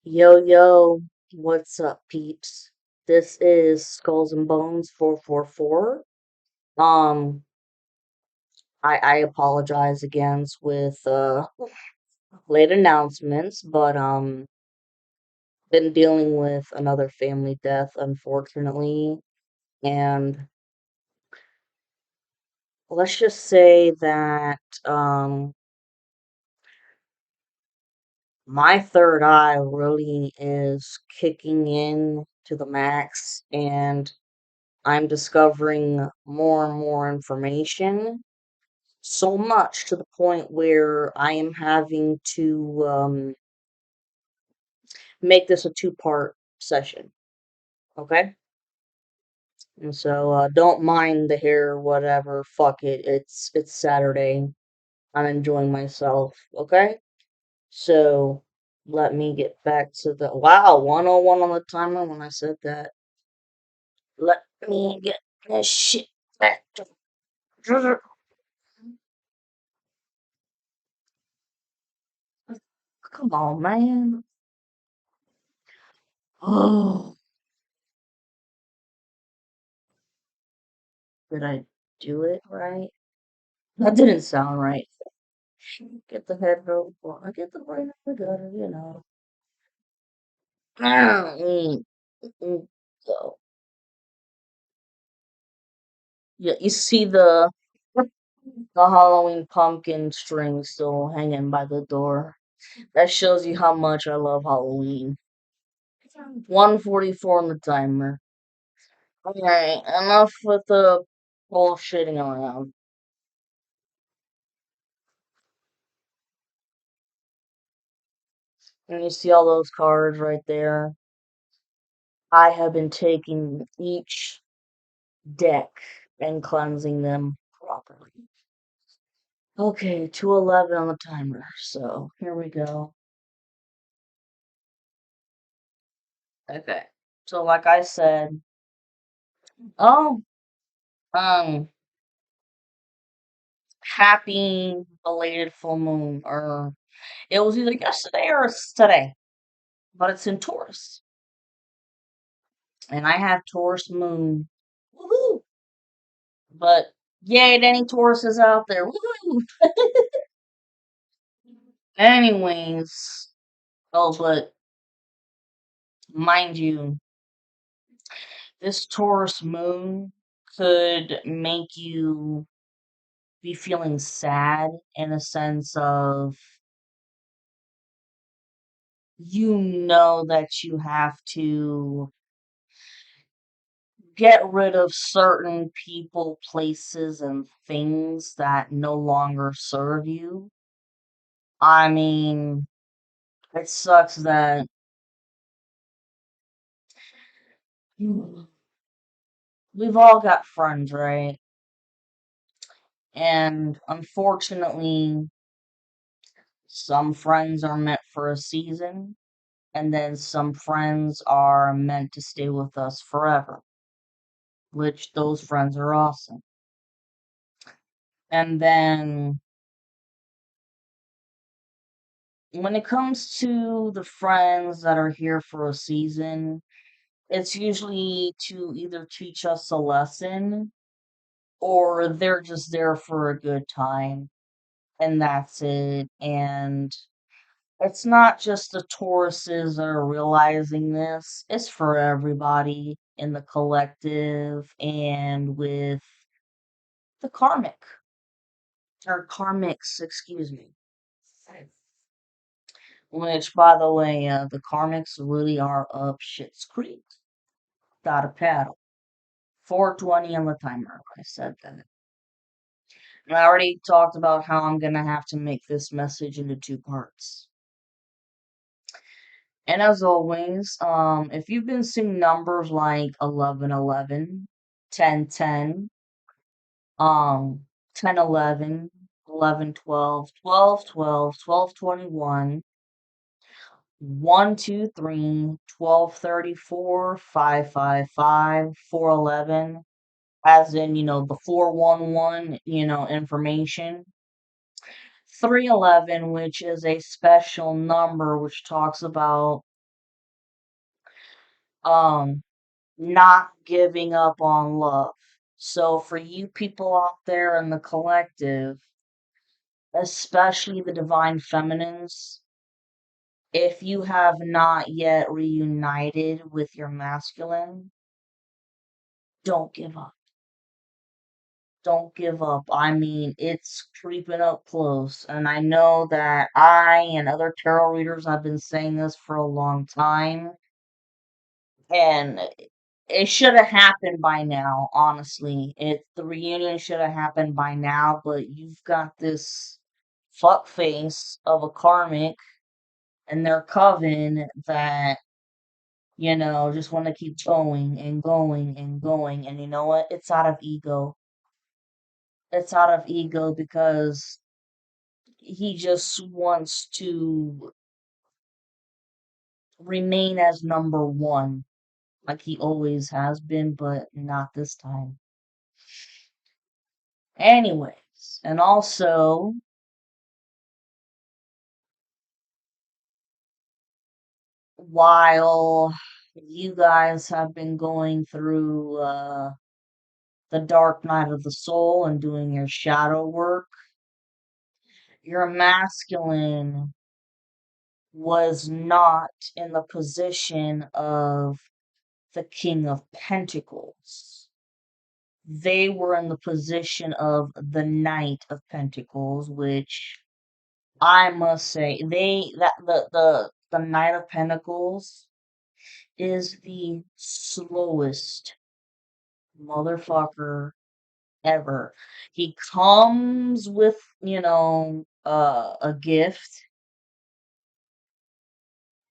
Yo, yo, what's up, peeps? This is Skulls and Bones 444. Um, I apologize again with late announcements, but been dealing with another family death, unfortunately, and let's just say that um my third eye really is kicking in to the max, and I'm discovering more and more information. So much to the point where I am having to make this a two-part session. Okay? And so don't mind the hair, whatever. Fuck it. It's Saturday. I'm enjoying myself. Okay? So let me get back to the wow, 101 on the timer when I said that. Let me get this shit back to come on, man. Oh, did I do it right? That didn't sound right. Get the head roll. I get the brain out the gutter, you know. Mm, So, yeah, you see the Halloween pumpkin string still hanging by the door. That shows you how much I love Halloween. 144 on the timer. Alright, enough with the bullshitting around. And you see all those cards right there? I have been taking each deck and cleansing them properly. Okay, 211 on the timer. So here we go. Okay. So like I said, oh, um, happy belated full moon, or it was either yesterday or it's today, but it's in Taurus, and I have Taurus moon. Woohoo! But yay, any Tauruses out there? Woohoo! Anyways, oh, but mind you, this Taurus moon could make you be feeling sad in a sense of you know that you have to get rid of certain people, places, and things that no longer serve you. I mean, it sucks that we've all got friends, right? And unfortunately, some friends are meant for a season, and then some friends are meant to stay with us forever, which those friends are awesome. And then when it comes to the friends that are here for a season, it's usually to either teach us a lesson or they're just there for a good time and that's it. And it's not just the Tauruses that are realizing this, it's for everybody in the collective and with the karmic or karmics, excuse me. Which, by the way, the karmics really are up shit's creek. Got a paddle. 420 on the timer. I said that. And I already talked about how I'm gonna have to make this message into two parts. And as always, if you've been seeing numbers like 1111, 1010, 1011, 1112, 1212, 1221, 123, 1234, 555, 411, as in, the 411, information. 311, which is a special number which talks about Um, not giving up on love. So for you people out there in the collective, especially the divine feminines, if you have not yet reunited with your masculine, don't give up. Don't give up. I mean, it's creeping up close. And I know that I and other tarot readers have been saying this for a long time. And it should have happened by now, honestly. The reunion should have happened by now, but you've got this fuckface of a karmic and their coven that, just want to keep going and going and going. And you know what? It's out of ego. It's out of ego because he just wants to remain as number one, like he always has been, but not this time. Anyways, and also, while you guys have been going through the dark night of the soul and doing your shadow work, your masculine was not in the position of the King of Pentacles. They were in the position of the Knight of Pentacles, which I must say the Knight of Pentacles is the slowest motherfucker ever. He comes with, a gift,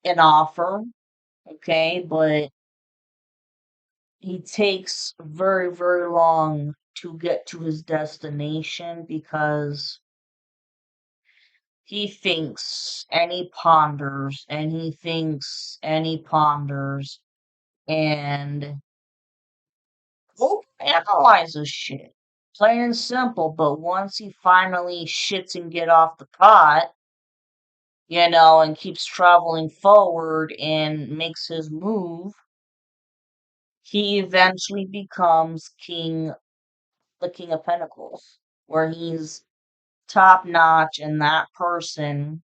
an offer, okay, but he takes very, very long to get to his destination because he thinks and he ponders and he thinks and he ponders and overanalyzes shit. Plain and simple, but once he finally shits and get off the pot, and keeps traveling forward and makes his move, he eventually becomes the King of Pentacles, where he's top notch and that person,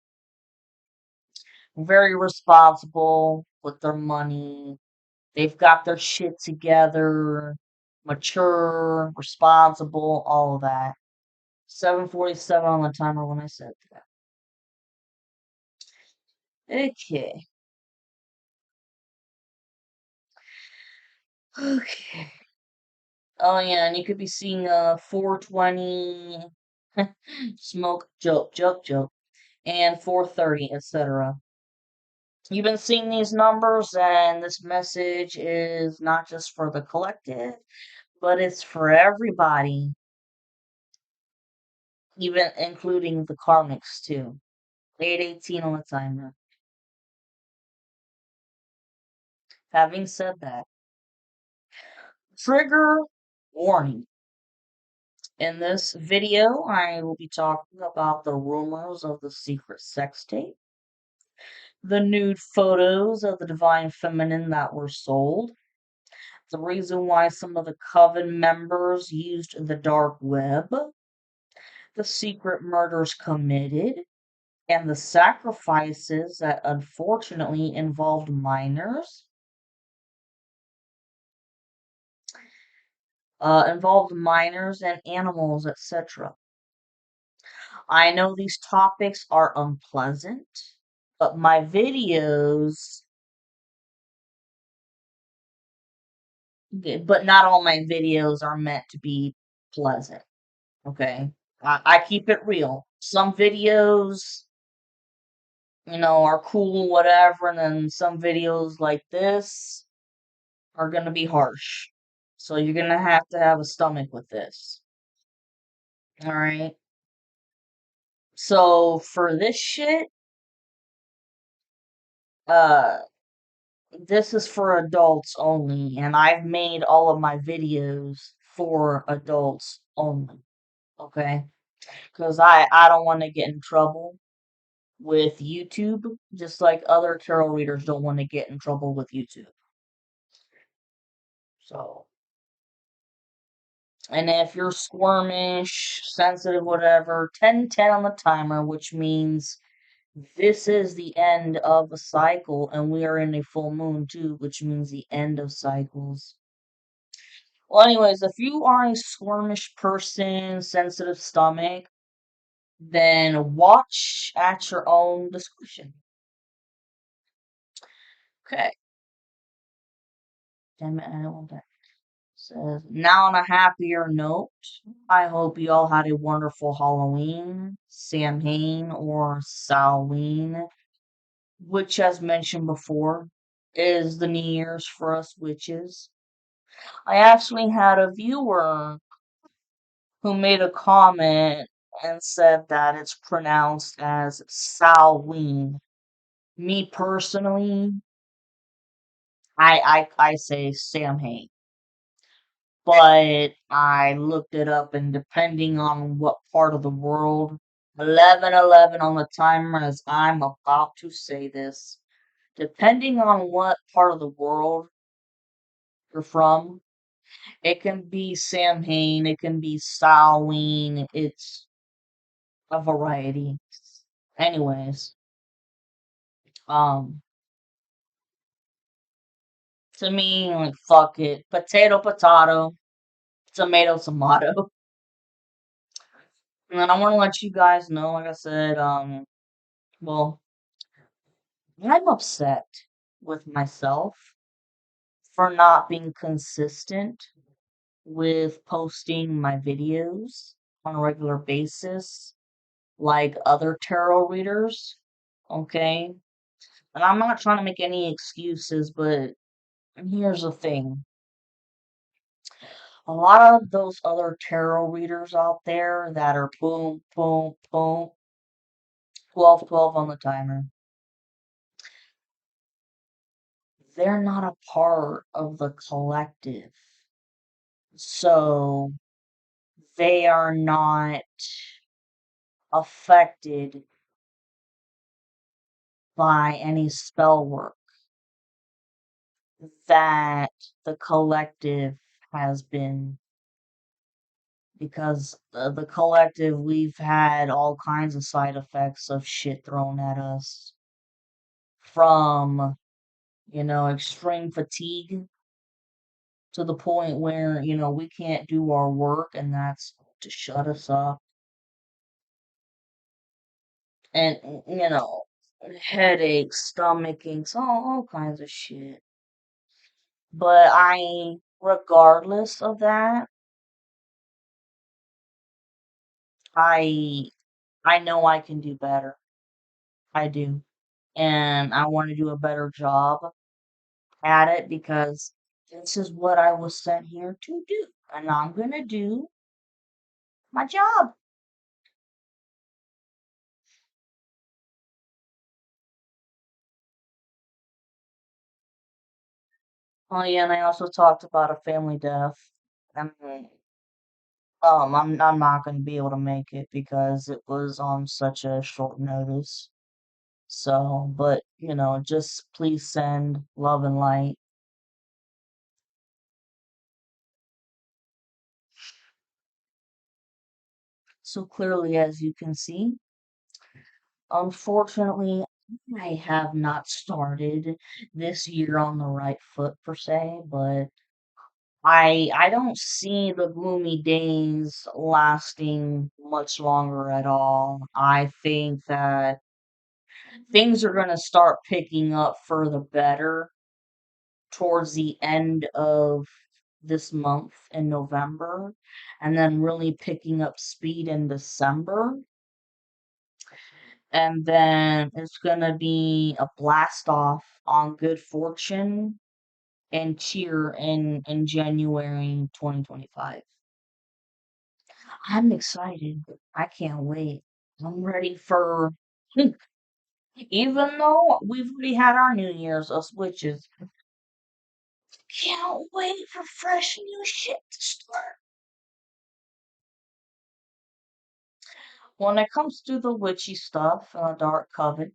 very responsible with their money. They've got their shit together, mature, responsible, all of that. 7:47 on the timer when I said that. Okay. Okay. Oh yeah, and you could be seeing 420 smoke joke joke joke and 430, etc. You've been seeing these numbers, and this message is not just for the collective, but it's for everybody, even including the karmics too. 818 on the timer. Having said that, trigger warning. In this video, I will be talking about the rumors of the secret sex tape, the nude photos of the divine feminine that were sold, the reason why some of the coven members used the dark web, the secret murders committed, and the sacrifices that unfortunately involved minors and animals, etc. I know these topics are unpleasant, but my videos, but not all my videos are meant to be pleasant. Okay, I keep it real. Some videos, are cool, whatever, and then some videos like this are gonna be harsh. So you're gonna have a stomach with this. All right. So for this shit, uh, this is for adults only, and I've made all of my videos for adults only. Okay, because I don't want to get in trouble with YouTube, just like other tarot readers don't want to get in trouble with YouTube. So, and if you're squirmish, sensitive, whatever, 10-10 on the timer, which means this is the end of a cycle, and we are in a full moon too, which means the end of cycles. Well, anyways, if you are a squirmish person, sensitive stomach, then watch at your own discretion. Okay. Damn it, I don't want that. Says, now on a happier note, I hope you all had a wonderful Halloween, Samhain, or Samhain, which, as mentioned before, is the New Year's for us witches. I actually had a viewer who made a comment and said that it's pronounced as Salween. Me personally, I say Samhain, but I looked it up, and depending on what part of the world, 11:11 on the timer as I'm about to say this, depending on what part of the world you're from, it can be Samhain, it can be Samhain, it's a variety. Anyways, um, to me, like, fuck it. Potato, potato, tomato, tomato. And then I want to let you guys know, like I said, well, I'm upset with myself for not being consistent with posting my videos on a regular basis, like other tarot readers. Okay? And I'm not trying to make any excuses, but here's the thing. A lot of those other tarot readers out there that are boom, boom, boom, 12:12 on the timer, they're not a part of the collective. So they are not affected by any spell work that the collective has been, because the collective, we've had all kinds of side effects of shit thrown at us, from extreme fatigue to the point where we can't do our work, and that's to shut us up, and headaches, stomach aches, all kinds of shit. But regardless of that, I I know I can do better. I do. And I want to do a better job at it, because this is what I was sent here to do. And I'm going to do my job. Oh yeah, and I also talked about a family death. And I'm not going to be able to make it because it was on such a short notice. So, but just please send love and light. So clearly, as you can see, unfortunately, I have not started this year on the right foot per se, but I don't see the gloomy days lasting much longer at all. I think that things are going to start picking up for the better towards the end of this month in November, and then really picking up speed in December. And then it's gonna be a blast off on good fortune and cheer in January 2025. I'm excited. I can't wait. I'm ready for, even though we've already had our New Year's, us witches, can't wait for fresh new shit to start. When it comes to the witchy stuff, dark coven,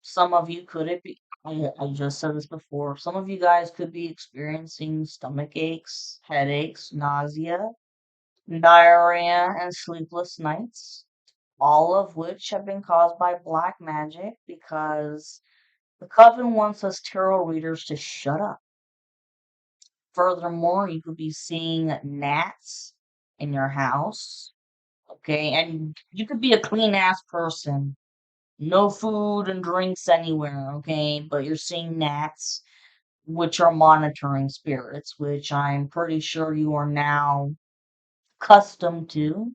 Some of you could it be I just said this before. Some of you guys could be experiencing stomach aches, headaches, nausea, diarrhea, and sleepless nights, all of which have been caused by black magic because the coven wants us tarot readers to shut up. Furthermore, you could be seeing gnats in your house, okay? And you could be a clean ass person, no food and drinks anywhere, okay? But you're seeing gnats, which are monitoring spirits, which I'm pretty sure you are now accustomed to,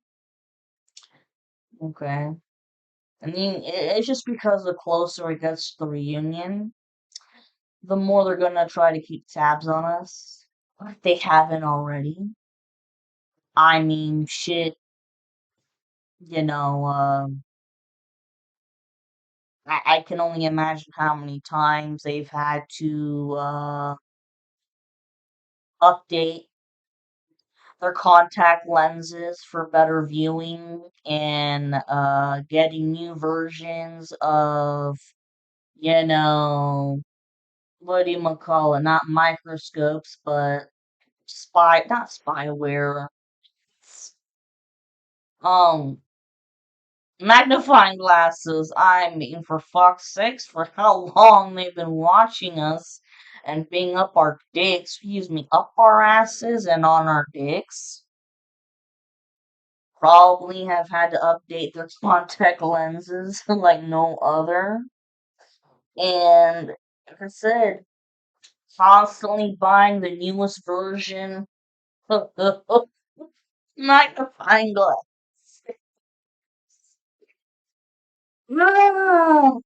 okay? I mean, it's just because the closer it gets to the reunion, the more they're gonna try to keep tabs on us. If they haven't already. I mean, shit, you know, I can only imagine how many times they've had to update their contact lenses for better viewing and getting new versions of, you know, what do you call it? Not microscopes, but not spyware. Um, Magnifying glasses. I mean, for fuck's sakes, for how long they've been watching us and being up our dicks, excuse me, up our asses and on our dicks. Probably have had to update their contact lenses like no other. And like I said, constantly buying the newest version of the magnifying glass. No!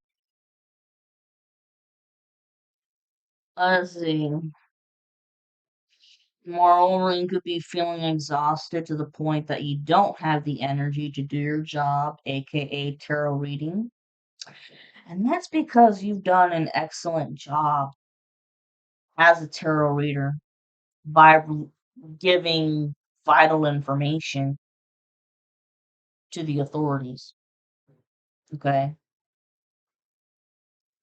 Let's see. Moreover, you could be feeling exhausted to the point that you don't have the energy to do your job, aka tarot reading. And that's because you've done an excellent job as a tarot reader by giving vital information to the authorities. Okay.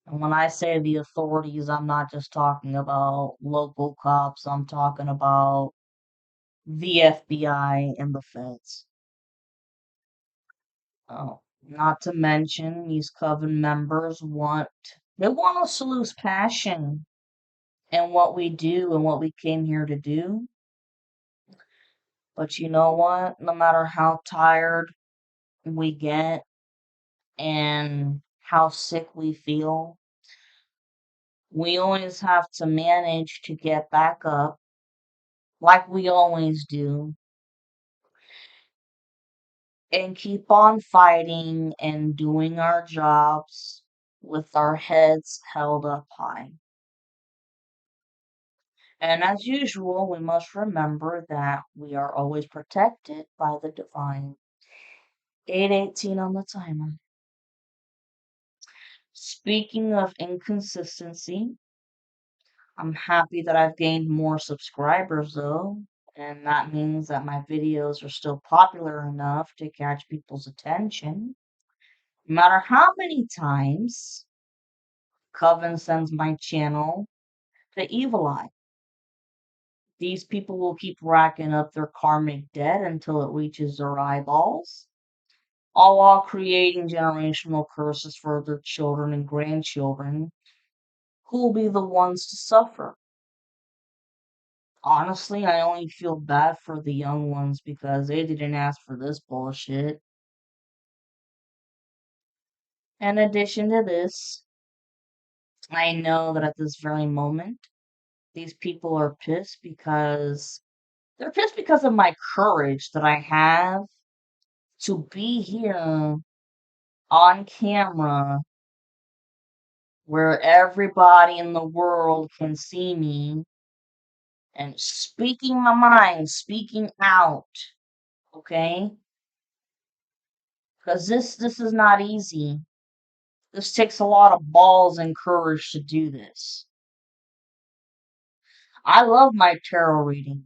And when I say the authorities, I'm not just talking about local cops, I'm talking about the FBI and the feds. Oh, not to mention these coven members they want us to lose passion in what we do and what we came here to do. But you know what? No matter how tired we get and how sick we feel, we always have to manage to get back up like we always do and keep on fighting and doing our jobs with our heads held up high. And as usual, we must remember that we are always protected by the divine. 8:18 on the timer. Speaking of inconsistency, I'm happy that I've gained more subscribers though, and that means that my videos are still popular enough to catch people's attention. No matter how many times Coven sends my channel to Evil Eye, these people will keep racking up their karmic debt until it reaches their eyeballs, all while creating generational curses for their children and grandchildren, who will be the ones to suffer. Honestly, I only feel bad for the young ones because they didn't ask for this bullshit. In addition to this, I know that at this very moment, these people are pissed because they're pissed because of my courage that I have to be here on camera where everybody in the world can see me and speaking my mind, speaking out, okay? Because this is not easy. This takes a lot of balls and courage to do this. I love my tarot reading.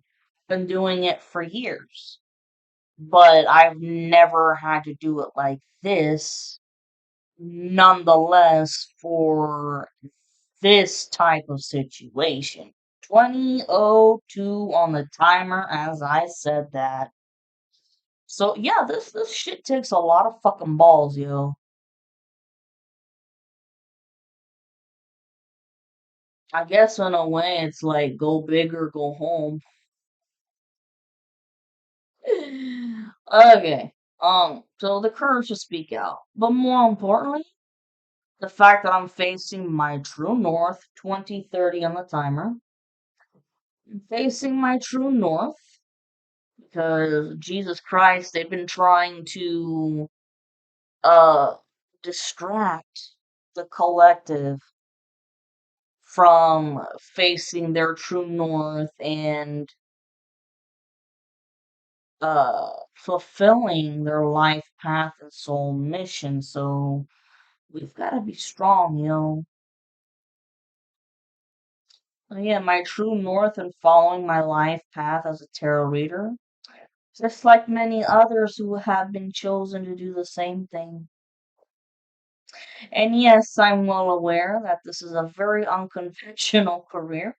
Been doing it for years, but I've never had to do it like this nonetheless for this type of situation. 20:02 on the timer as I said that. So yeah, this shit takes a lot of fucking balls, yo. I guess in a way it's like go big or go home. Okay. So the courage to speak out. But more importantly, the fact that I'm facing my true north, 2030 on the timer. I'm facing my true north because Jesus Christ, they've been trying to uh distract the collective from facing their true north and fulfilling their life path and soul mission. So we've got to be strong, you know. Yeah, my true north and following my life path as a tarot reader, just like many others who have been chosen to do the same thing. And yes, I'm well aware that this is a very unconventional career,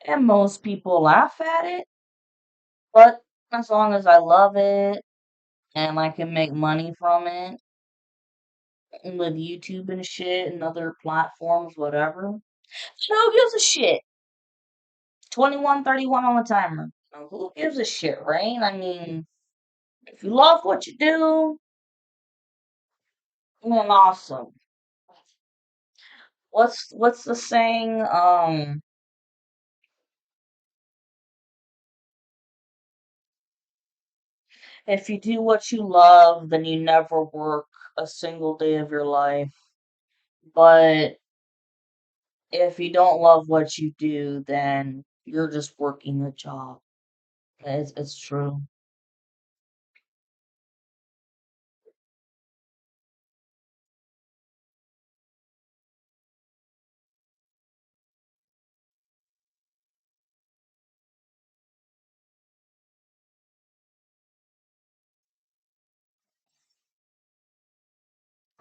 and most people laugh at it, but as long as I love it and I can make money from it with YouTube and shit and other platforms, whatever, who gives a shit? 21:31 on the timer. Who gives a shit, right? I mean, if you love what you do, then awesome. What's the saying? If you do what you love, then you never work a single day of your life. But if you don't love what you do, then you're just working a job. It's true.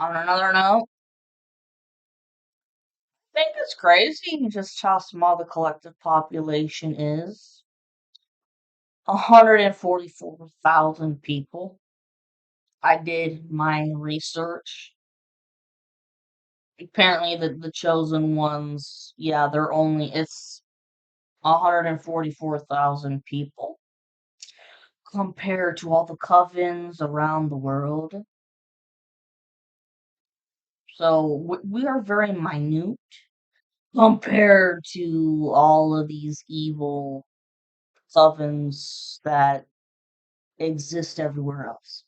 On another note, I think it's crazy just how small the collective population is. 144,000 people. I did my research. Apparently, the chosen ones, yeah, it's 144,000 people compared to all the covens around the world. So we are very minute compared to all of these evil covens that exist everywhere else.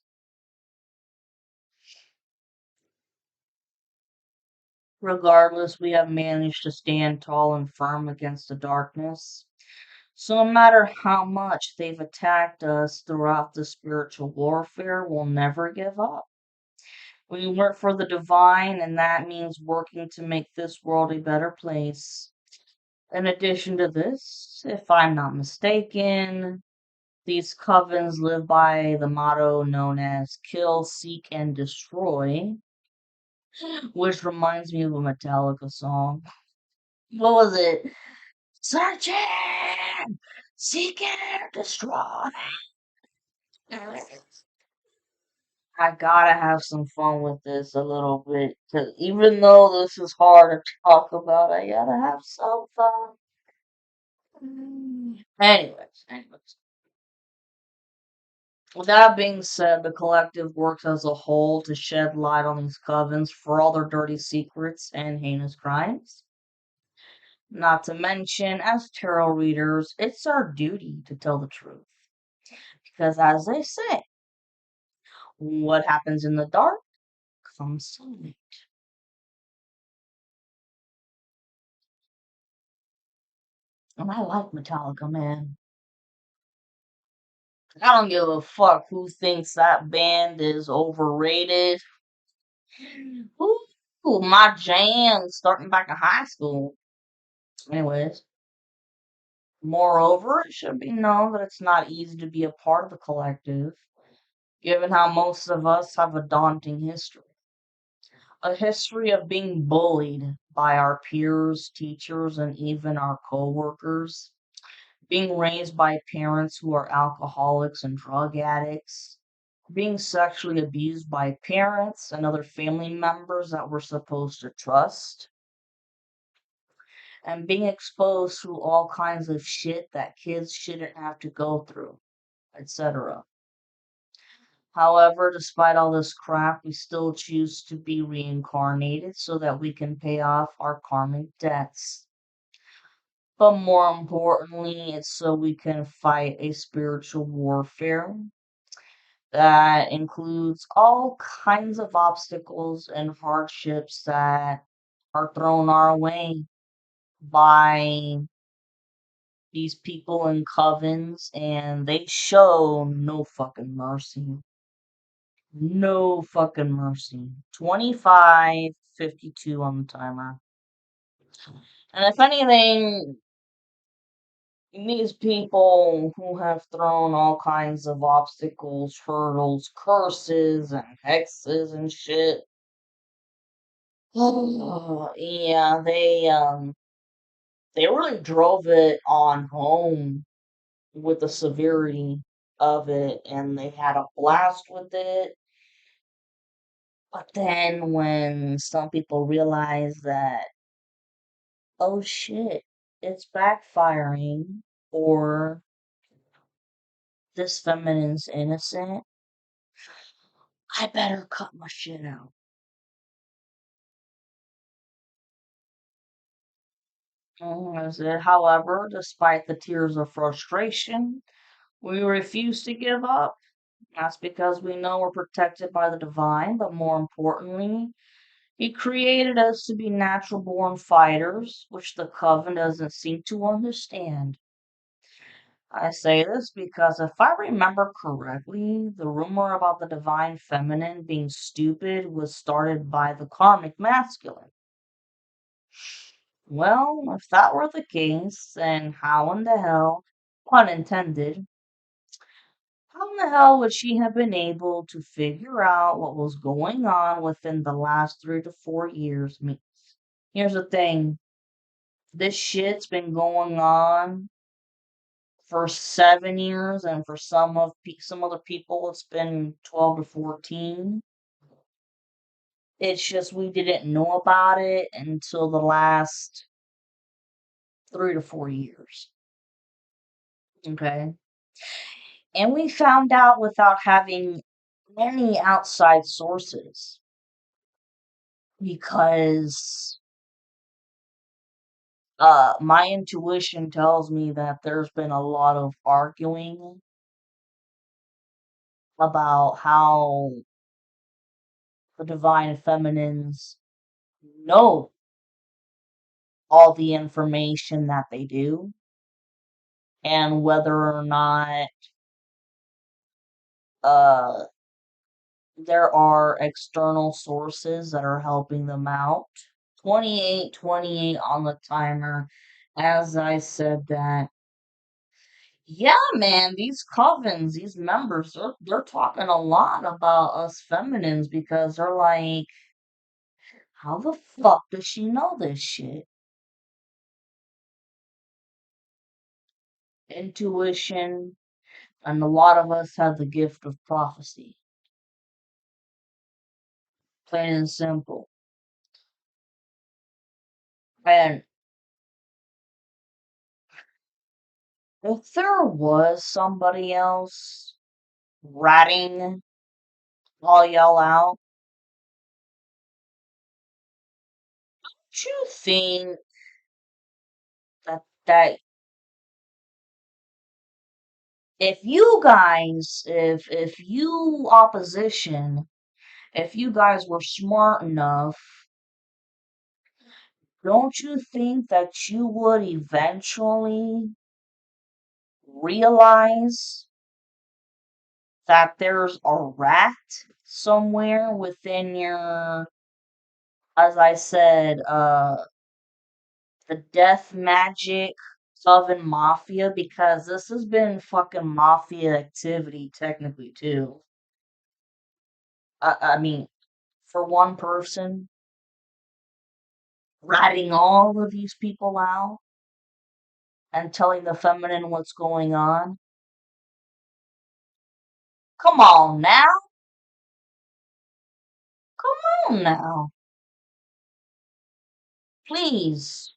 Regardless, we have managed to stand tall and firm against the darkness. So no matter how much they've attacked us throughout the spiritual warfare, we'll never give up. We work for the divine, and that means working to make this world a better place. In addition to this, if I'm not mistaken, these covens live by the motto known as kill, seek, and destroy, which reminds me of a Metallica song. What was it? Searching, seeking, destroy. I gotta have some fun with this a little bit, cause even though this is hard to talk about, I gotta have some fun. Anyways. With that being said, the collective works as a whole to shed light on these covens for all their dirty secrets and heinous crimes. Not to mention, as tarot readers, it's our duty to tell the truth. Because as they say, what happens in the dark comes to light. And I like Metallica, man. I don't give a fuck who thinks that band is overrated. Ooh, my jam starting back in high school. Anyways, moreover, it should be known that it's not easy to be a part of the collective, given how most of us have a daunting history. A history of being bullied by our peers, teachers, and even our coworkers, being raised by parents who are alcoholics and drug addicts, being sexually abused by parents and other family members that we're supposed to trust, and being exposed to all kinds of shit that kids shouldn't have to go through, etc. However, despite all this crap, we still choose to be reincarnated so that we can pay off our karmic debts. But more importantly, it's so we can fight a spiritual warfare that includes all kinds of obstacles and hardships that are thrown our way by these people in covens, and they show no fucking mercy. No fucking mercy. 25:52 on the timer. And if anything, these people who have thrown all kinds of obstacles, hurdles, curses, and hexes and shit. Yeah, they really drove it on home with the severity of it, and they had a blast with it. But then when some people realize that, oh shit, it's backfiring, or this feminine's innocent, I better cut my shit out. However, despite the tears of frustration, we refuse to give up. That's because we know we're protected by the divine, but more importantly, he created us to be natural born fighters, which the coven doesn't seem to understand. I say this because if I remember correctly, the rumor about the divine feminine being stupid was started by the karmic masculine. Well, if that were the case, then how in the hell, pun intended, how in the hell would she have been able to figure out what was going on within the last 3 to 4 years? Here's the thing, this shit's been going on for 7 years, and for some other people, it's been 12 to 14. It's just we didn't know about it until the last 3 to 4 years. Okay. And we found out without having any outside sources because my intuition tells me that there's been a lot of arguing about how the divine feminines know all the information that they do, and whether or not uh, there are external sources that are helping them out. 28:28 on the timer. As I said that, yeah, man, these covens, these members, they're talking a lot about us feminines because they're like, how the fuck does she know this shit? Intuition, and a lot of us have the gift of prophecy. Plain and simple. And if there was somebody else ratting all y'all out, do you think that if you guys, if you opposition, if you guys were smart enough, don't you think that you would eventually realize that there's a rat somewhere within your, as I said, the death magic Southern Mafia, because this has been fucking mafia activity technically too. I mean, for one person, ratting all of these people out and telling the feminine what's going on. Come on now. Come on now. Please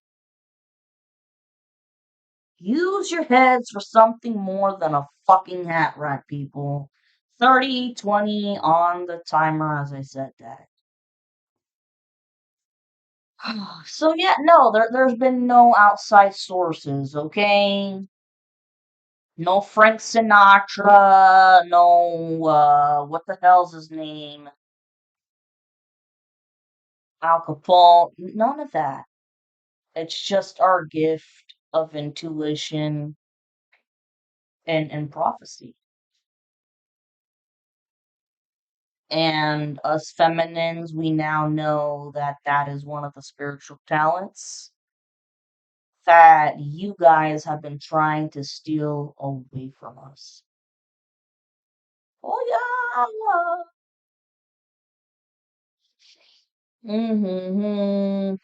use your heads for something more than a fucking hat rack, people. 30, 20 on the timer as I said that. So yeah, no, there's been no outside sources, okay? No Frank Sinatra, no what the hell's his name? Al Capone, none of that. It's just our gift of intuition and prophecy. And us feminines, we now know that that is one of the spiritual talents that you guys have been trying to steal away from us. Oh yeah. Mm-hmm.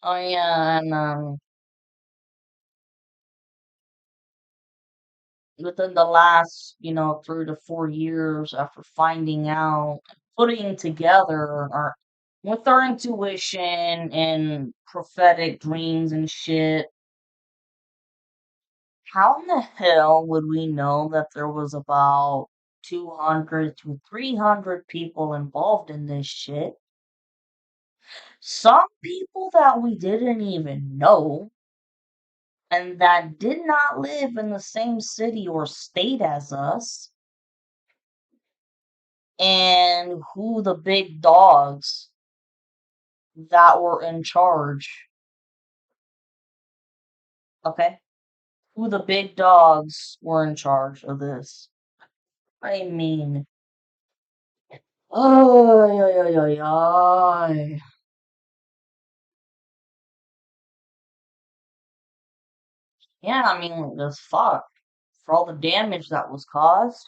Oh yeah, and within the last, 3 to 4 years after finding out, putting together our with our intuition and prophetic dreams and shit, how in the hell would we know that there was about 200 to 300 people involved in this shit? Some people that we didn't even know and that did not live in the same city or state as us, and who the big dogs that were in charge, okay? Who the big dogs were in charge of this. I mean, oh, yeah, yeah, yeah, yeah. Yeah, I mean, just fuck. For all the damage that was caused,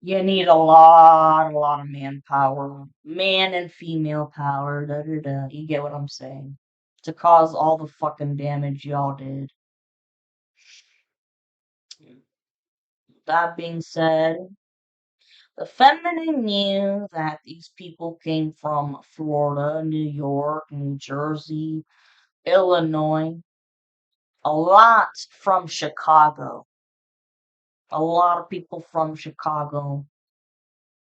you need a lot of manpower. Man and female power, da da da. You get what I'm saying? To cause all the fucking damage y'all did. That being said, the feminine knew that these people came from Florida, New York, New Jersey, Illinois, a lot from Chicago. A lot of people from Chicago.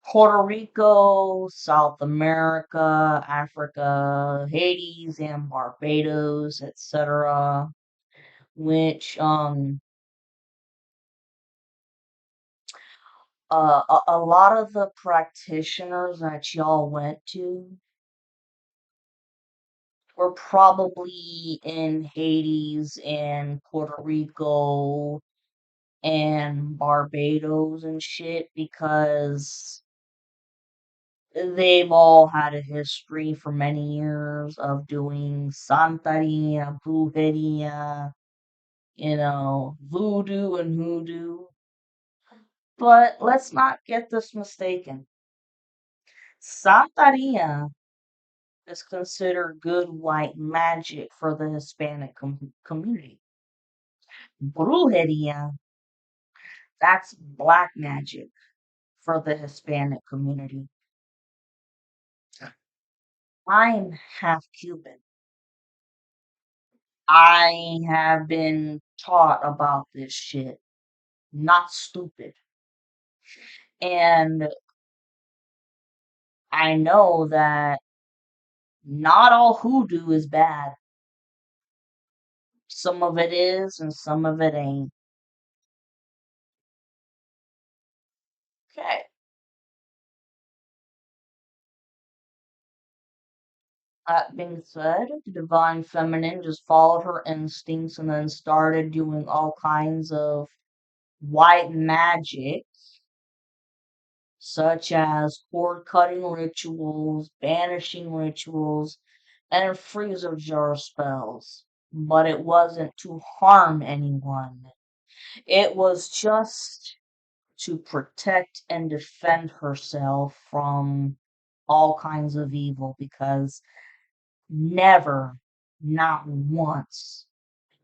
Puerto Rico, South America, Africa, Hades, and Barbados, etc. Which a lot of the practitioners that y'all went to were probably in Hades and Puerto Rico and Barbados and shit because they've all had a history for many years of doing Santeria, Brujeria, voodoo and hoodoo. But let's not get this mistaken. Santeria is considered good white magic for the Hispanic community. Brujeria, that's black magic for the Hispanic community. I'm half Cuban. I have been taught about this shit. Not stupid. And I know that not all hoodoo is bad. Some of it is and some of it ain't. Okay. That being said, the divine feminine just followed her instincts and then started doing all kinds of white magic, such as cord cutting rituals, banishing rituals, and freezer jar spells. But it wasn't to harm anyone. It was just to protect and defend herself from all kinds of evil because never, not once,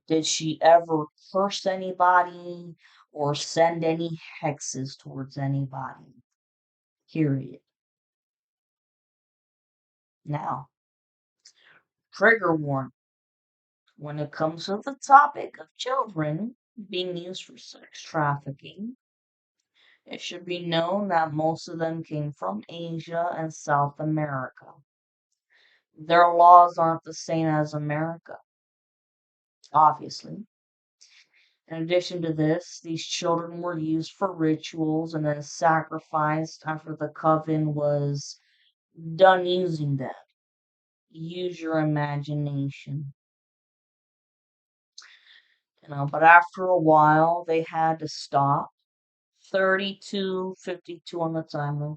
did she ever curse anybody or send any hexes towards anybody. Period. Now, trigger warning. When it comes to the topic of children being used for sex trafficking, it should be known that most of them came from Asia and South America. Their laws aren't the same as America, obviously. In addition to this, these children were used for rituals and then sacrificed after the coven was done using them. Use your imagination. But after a while, they had to stop. 32:52 on the timer.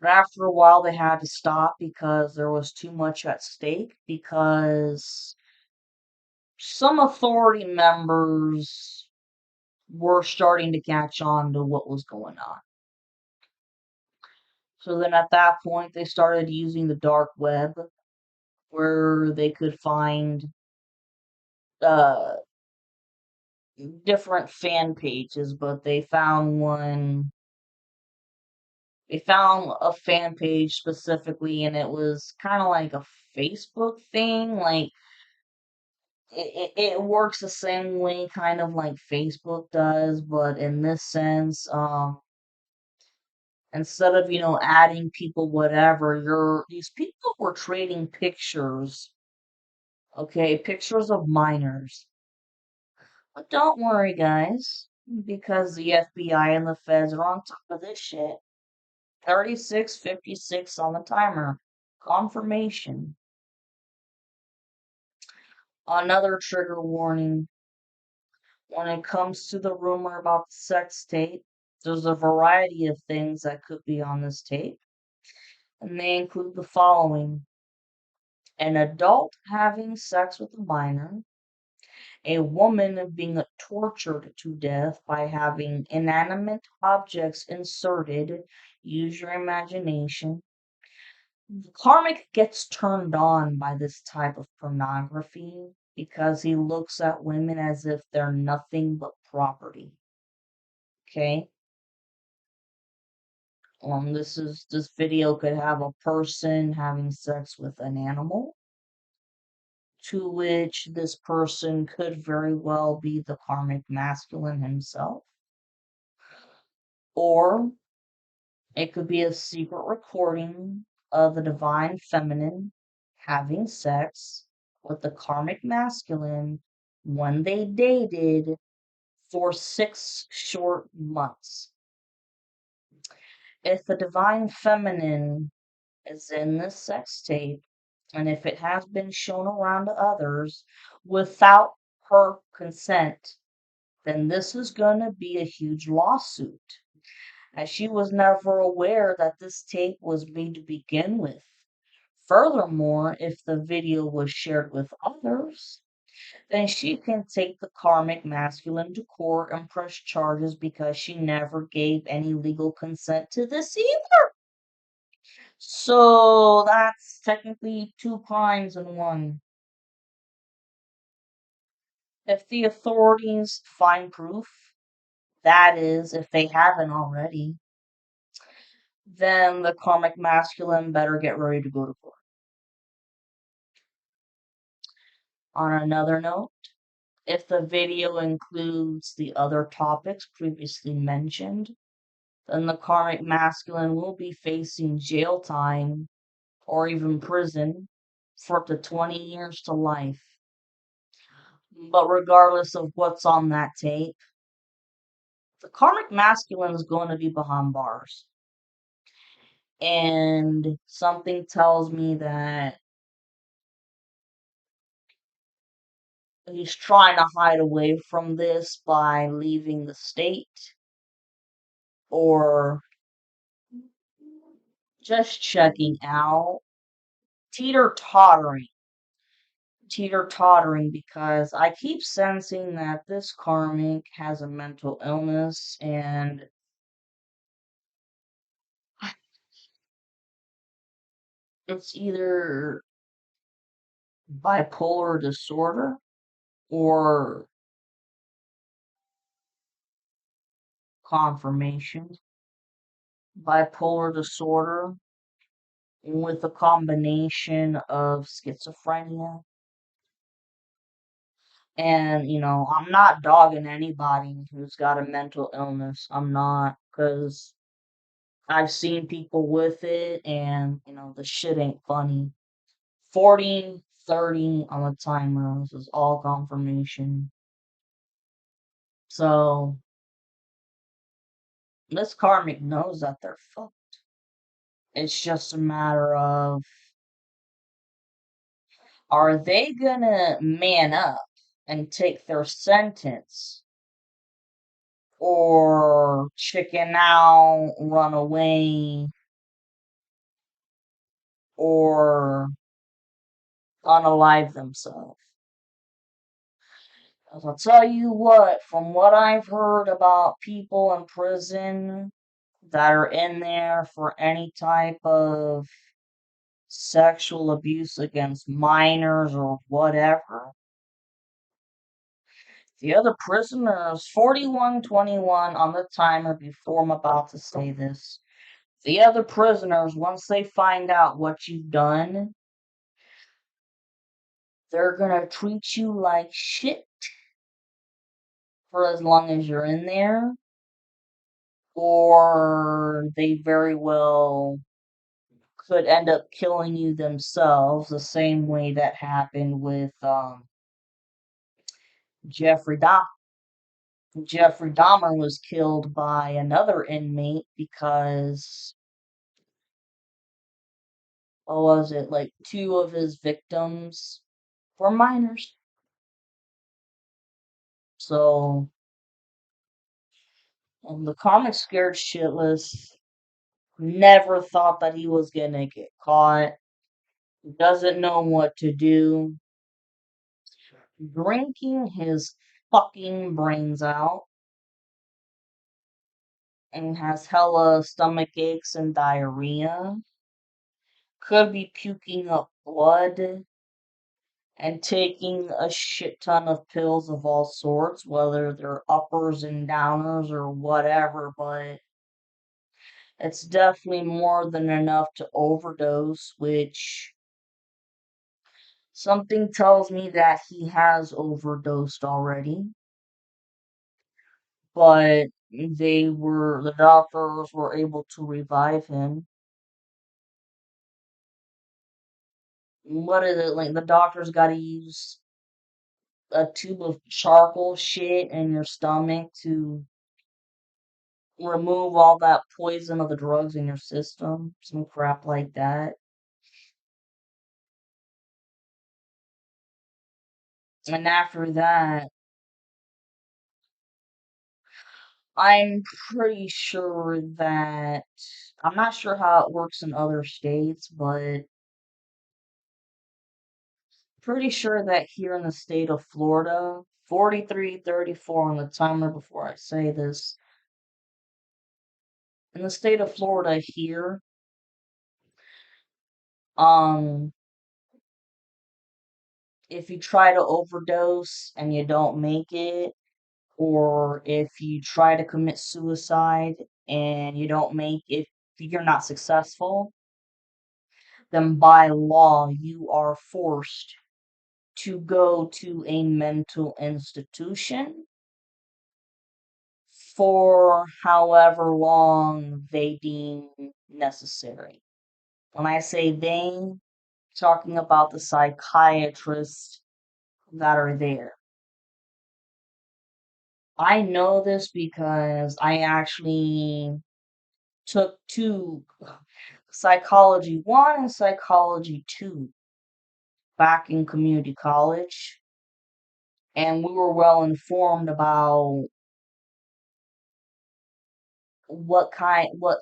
But after a while, they had to stop because there was too much at stake, because some authority members were starting to catch on to what was going on. So then at that point, they started using the dark web where they could find uh, different fan pages, but they found a fan page specifically, and it was kind of like a Facebook thing. Like, it works the same way kind of like Facebook does, but in this sense, instead of, adding people, whatever, these people were trading pictures, okay, pictures of minors. But don't worry, guys, because the FBI and the feds are on top of this shit. 36:56 on the timer. Confirmation. Another trigger warning. When it comes to the rumor about the sex tape, there's a variety of things that could be on this tape, and they include the following: an adult having sex with a minor, a woman being tortured to death by having inanimate objects inserted. Use your imagination. The karmic gets turned on by this type of pornography because he looks at women as if they're nothing but property. Okay? This video could have a person having sex with an animal, to which this person could very well be the karmic masculine himself, or it could be a secret recording of the divine feminine having sex with the karmic masculine when they dated for 6 short months. If the divine feminine is in this sex tape, and if it has been shown around to others without her consent, then this is going to be a huge lawsuit, as she was never aware that this tape was made to begin with. Furthermore, if the video was shared with others, then she can take the karmic masculine to court and press charges because she never gave any legal consent to this either. So that's technically 2 crimes in one. If the authorities find proof, that is, if they haven't already, then the karmic masculine better get ready to go to court. On another note, if the video includes the other topics previously mentioned, then the karmic masculine will be facing jail time or even prison for up to 20 years to life. But regardless of what's on that tape, the karmic masculine is going to be behind bars. And something tells me that he's trying to hide away from this by leaving the state or just checking out, teeter tottering. Teeter tottering, because I keep sensing that this karmic has a mental illness, and It's either bipolar disorder or confirmation. Bipolar disorder with a combination of schizophrenia. And, I'm not dogging anybody who's got a mental illness. I'm not, because I've seen people with it, and, the shit ain't funny. 40, 30 on the timer. This is all confirmation. So, this karmic knows that they're fucked. It's just a matter of, are they gonna man up and take their sentence, or chicken out, run away, or unalive themselves? 'Cause I'll tell you what, from what I've heard about people in prison that are in there for any type of sexual abuse against minors or whatever, the other prisoners, 4121 on the timer before I'm about to say this. The other prisoners, once they find out what you've done, they're gonna treat you like shit for as long as you're in there, or they very well could end up killing you themselves, the same way that happened with Jeffrey Dahmer. Jeffrey Dahmer was killed by another inmate because, what was it, like two of his victims were minors. So, the comic scared shitless, never thought that he was gonna get caught, doesn't know what to do, drinking his fucking brains out, and has hella stomach aches and diarrhea, could be puking up blood, and taking a shit ton of pills of all sorts, whether they're uppers and downers or whatever, but it's definitely more than enough to overdose, which something tells me that he has overdosed already. But the doctors were able to revive him. What is it, like the doctors gotta use a tube of charcoal shit in your stomach to remove all that poison of the drugs in your system? Some crap like that. And after that, I'm pretty sure that I'm not sure how it works in other states, but pretty sure that here in the state of Florida, 4334 on the timer before I say this. In the state of Florida here, um, if you try to overdose and you don't make it, or if you try to commit suicide and you don't make it, if you're not successful, then by law you are forced to go to a mental institution for however long they deem necessary. When I say they, talking about the psychiatrists that are there. I know this because I actually took two, psychology 1 and psychology 2, back in community college, and we were well informed about what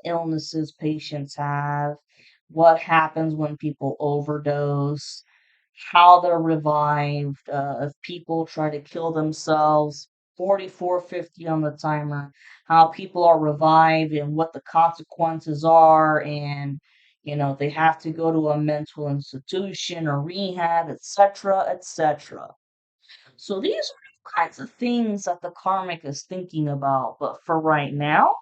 illnesses patients have, what happens when people overdose, how they're revived, if people try to kill themselves, 4450 on the timer, how people are revived and what the consequences are, and They have to go to a mental institution or rehab, etc., etc. So these are the kinds of things that the karmic is thinking about. But for right now,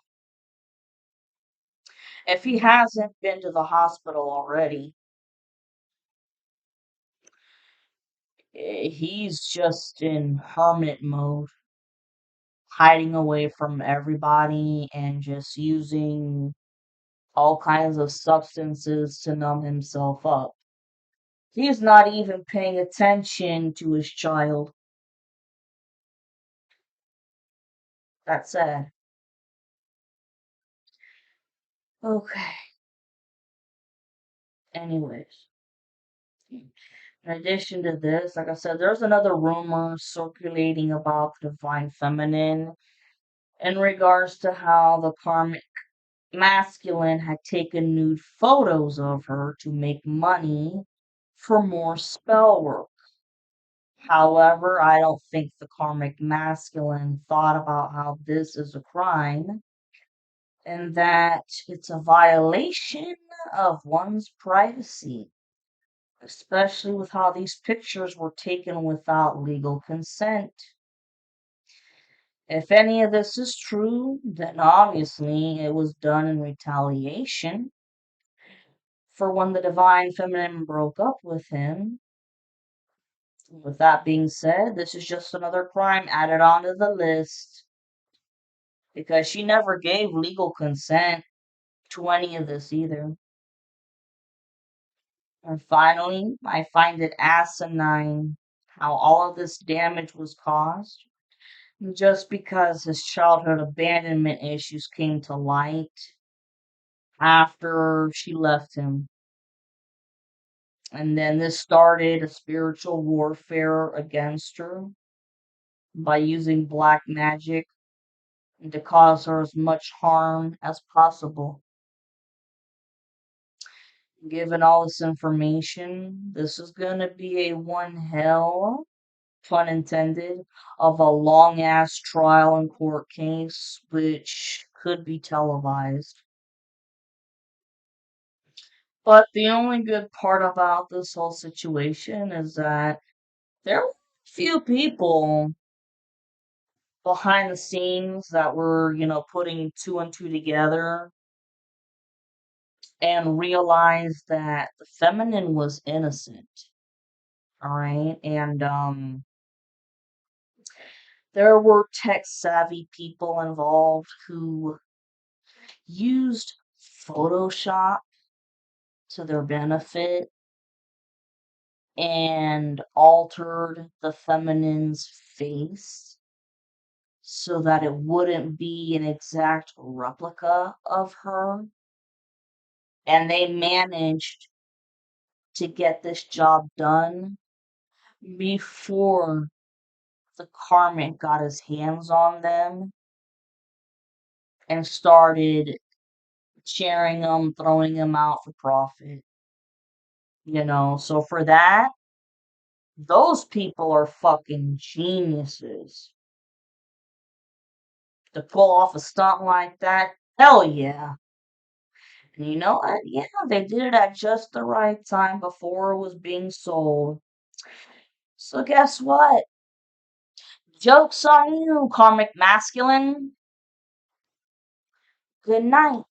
if he hasn't been to the hospital already, he's just in hermit mode, hiding away from everybody and just using all kinds of substances to numb himself up. He's not even paying attention to his child. That's sad. Okay. Anyways, in addition to this, like I said, there's another rumor circulating about the divine feminine in regards to how the karmic masculine had taken nude photos of her to make money for more spell work. However, I don't think the karmic masculine thought about how this is a crime and that it's a violation of one's privacy, especially with how these pictures were taken without legal consent. If any of this is true, then obviously it was done in retaliation for when the divine feminine broke up with him. With that being said, this is just another crime added onto the list because she never gave legal consent to any of this either. And finally, I find it asinine how all of this damage was caused just because his childhood abandonment issues came to light after she left him. And then this started a spiritual warfare against her by using black magic to cause her as much harm as possible. Given all this information, this is going to be a one hell, pun intended, of a long ass trial and court case, which could be televised. But the only good part about this whole situation is that there were a few people behind the scenes that were, putting two and two together and realized that the feminine was innocent. All right. And there were tech savvy people involved who used Photoshop to their benefit and altered the feminine's face so that it wouldn't be an exact replica of her. And they managed to get this job done before the karmic got his hands on them and started sharing them, throwing them out for profit. So for that, those people are fucking geniuses. To pull off a stunt like that, hell yeah. And you know what? Yeah, they did it at just the right time before it was being sold. So guess what? Joke's on you, karmic masculine. Good night.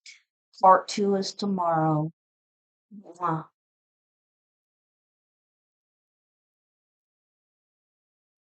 Part 2 is tomorrow. Mwah.